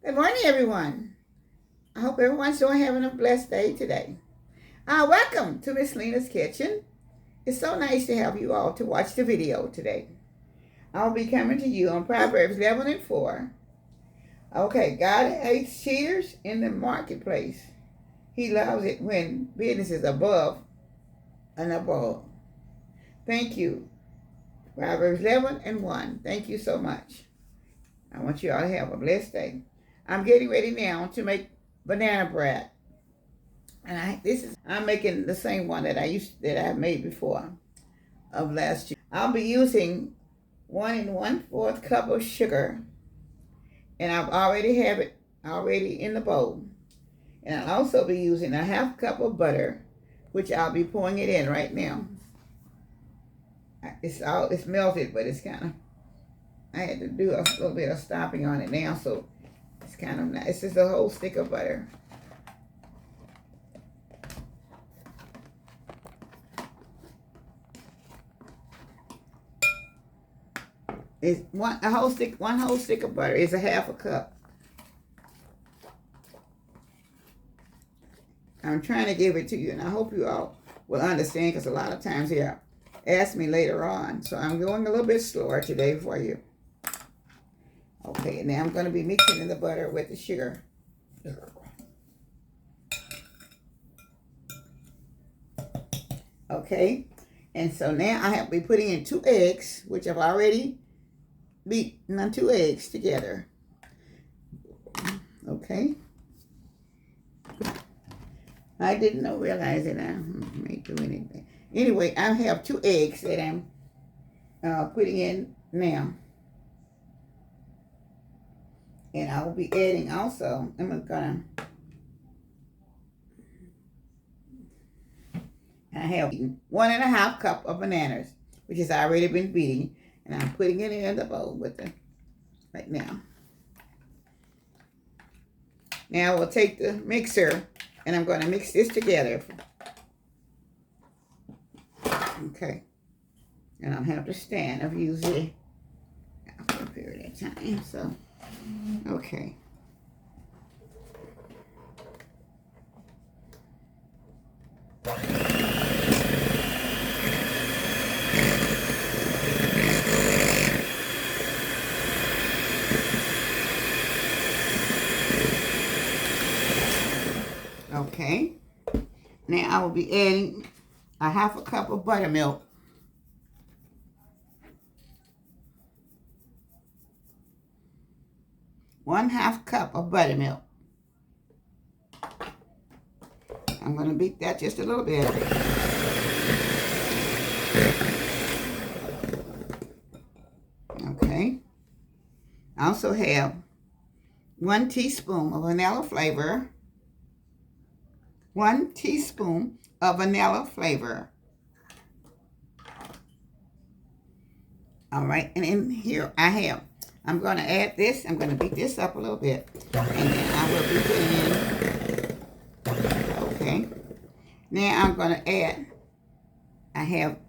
Good morning, everyone. I hope everyone's having a blessed day today. Welcome to Miss Lena's Kitchen. It's so nice to have you all to watch the video today. I'll be coming to you on Proverbs 11 and 4. Okay, God hates cheaters in the marketplace. He loves it when business is above and above. Thank you. Proverbs 11 and 1. Thank you so much. I want you all to have a blessed day. I'm getting ready now to make banana bread. And I'm making the same one that I made before of last year. I'll be using 1 1/4 cup of sugar, and I've already have it already in the bowl. And I'll also be using a 1/2 cup of butter, which I'll be pouring it in right now. It's melted, but it's kind of, I had to do a little bit of stopping on it now, so it's kind of nice. It's just a whole stick of butter. It's one whole stick of butter is a 1/2 cup. I'm trying to give it to you, and I hope you all will understand, because a lot of times they'll ask me later on. So I'm going a little bit slower today for you. Okay, now I'm going to be mixing in the butter with the sugar. Okay, and so now I have to be putting in 2 eggs, which I've already beaten 2 eggs together. Okay. I didn't realize that I may do anything. Anyway, I have 2 eggs that I'm putting in now. And I will be adding also, I have 1 1/2 cup of bananas, which has already been beaten. And I'm putting it in the bowl with it right now. Now we'll take the mixer, and I'm going to mix this together. Okay. And I'll have to stand. I've used it for a period of time. So, okay. Okay, now I will be adding a 1/2 cup of buttermilk. One 1/2 cup of buttermilk. I'm going to beat that just a little bit. Okay. I also have 1 teaspoon of vanilla flavor. 1 teaspoon of vanilla flavor. All right, and in here I'm going to add this. I'm going to beat this up a little bit, and then I will be putting in. Okay. Now I'm going to add. I have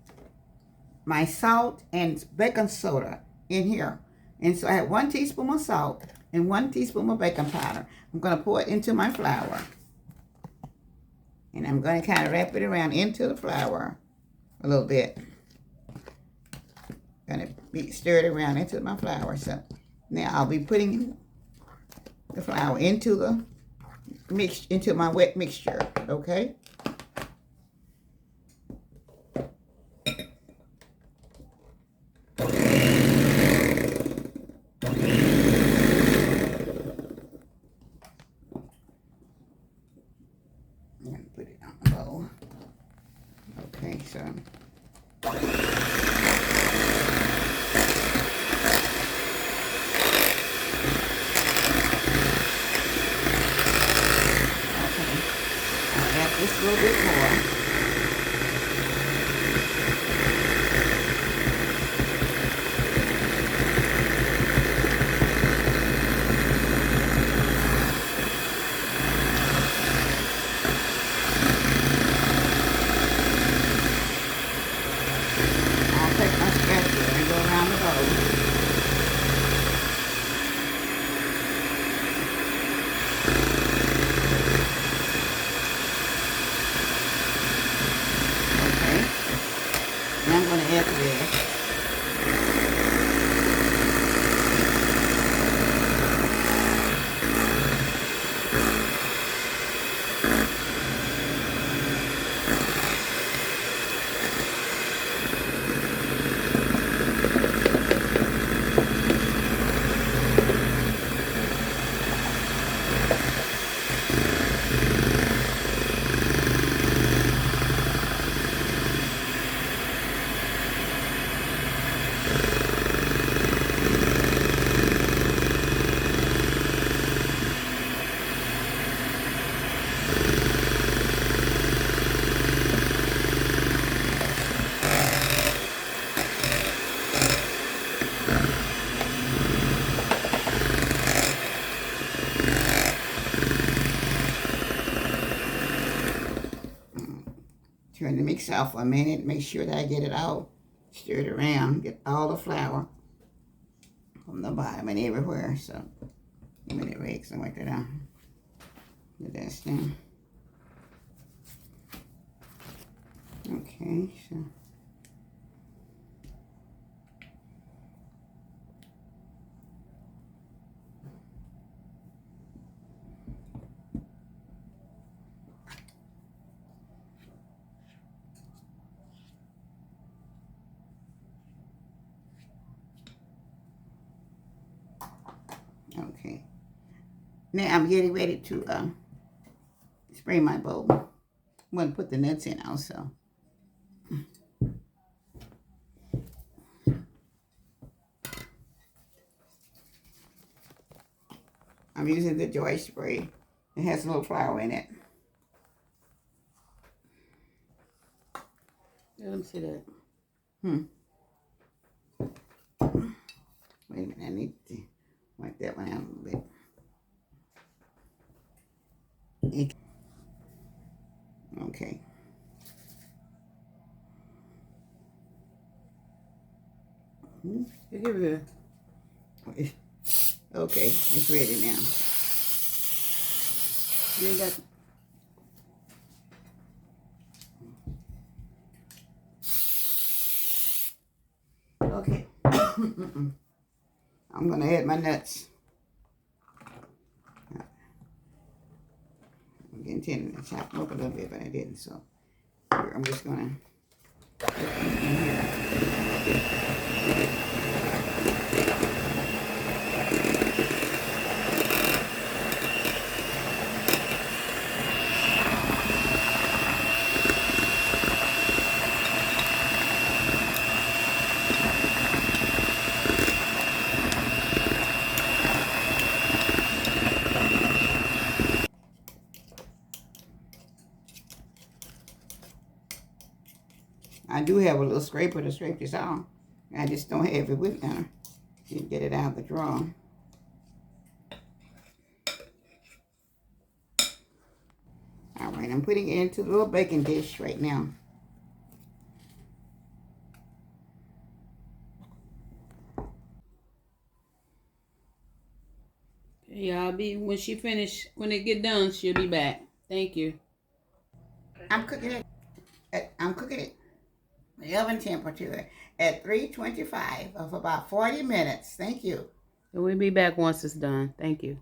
my salt and baking soda in here, and so I have 1 teaspoon of salt and 1 teaspoon of baking powder. I'm going to pour it into my flour. And I'm going to kind of wrap it around into the flour a little bit. Going to stir it around into my flour. So now I'll be putting the flour into my wet mixture. Okay. Put it on the bowl. Okay, so okay, I'll add this a little bit more. Turn the mix off for a minute. Make sure that I get it all stirred around. Get all the flour from the bottom and everywhere. So, give me the rakes and wipe it out. Get that down. Okay, so. Okay. Now I'm getting ready to spray my bowl. I'm going to put the nuts in also. I'm using the Joy spray. It has a little flour in it. Let me see that. Wait a minute, I need to wipe that one out a little bit. Okay. Give it here. Okay, it's ready now. You ain't got. Okay. I'm going to add my nuts. I'm getting tempted to chop them up a little bit, but I didn't. So I'm just going to put them in here. I do have a little scraper to scrape this off. I just don't have it with me. Didn't get it out of the drawer. All right, I'm putting it into the little baking dish right now. Yeah, I'll be when she finish. When it get done, she'll be back. Thank you. I'm cooking it. The oven temperature at 325 of about 40 minutes. Thank you. And we'll be back once it's done. Thank you.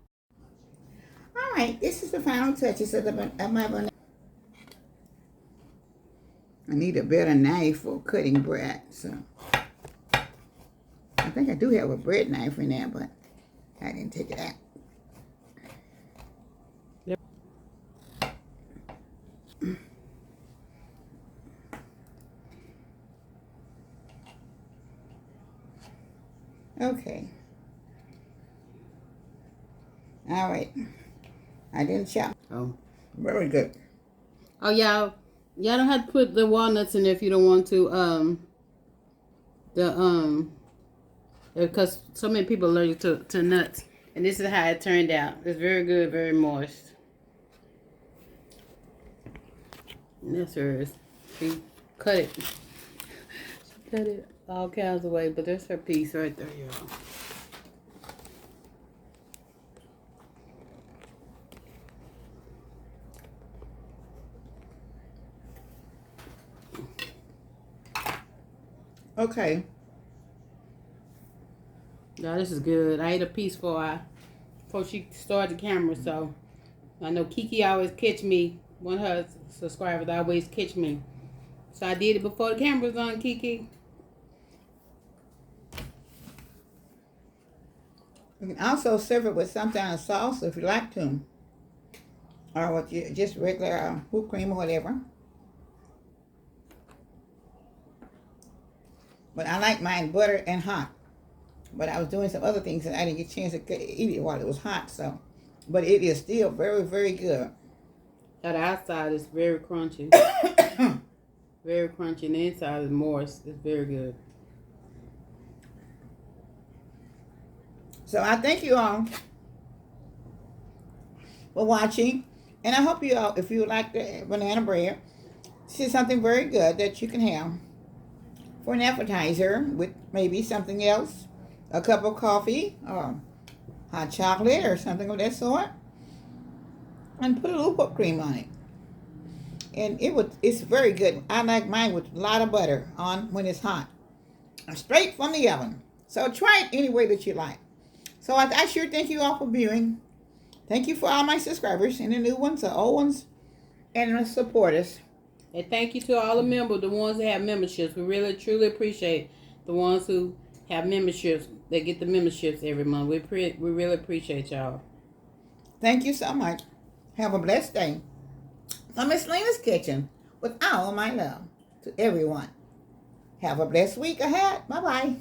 All right, this is the final touches of my banana. I need a better knife for cutting bread, so I think I do have a bread knife in there, but I didn't take it out. Yep. Okay. All right. I didn't chop. Oh. Very good. Oh, y'all don't have to put the walnuts in there if you don't want to. Because so many people are allergic to nuts. And this is how it turned out. It's very good, very moist. And that's hers. She cut it. She cut it all kinds of ways, but there's her piece right there, y'all. Okay. Yeah, this is good. I ate a piece before she started the camera, so I know Kiki always catch me. One of her subscribers always catch me. So I did it before the camera was on, Kiki. You can also serve it with some kind of sauce if you like to. Or with just regular whipped cream or whatever. But I like mine butter and hot. But I was doing some other things and I didn't get a chance to eat it while it was hot. So, but it is still very, very good. The outside is very crunchy. Very crunchy. And the inside is moist. It's very good. So I thank you all for watching. And I hope you all, if you like the banana bread, This is something very good that you can have for an appetizer with maybe something else, a cup of coffee or hot chocolate or something of that sort, and put a little whipped cream on it. And it's very good. I like mine with a lot of butter on when it's hot, straight from the oven. So try it any way that you like. So I sure thank you all for viewing. Thank you for all my subscribers and the new ones, the old ones, and the supporters. And thank you to all the members, the ones that have memberships. We really, truly appreciate the ones who have memberships. They get the memberships every month. We really appreciate y'all. Thank you so much. Have a blessed day. From Miss Lena's Kitchen, with all my love to everyone. Have a blessed week ahead. Bye-bye.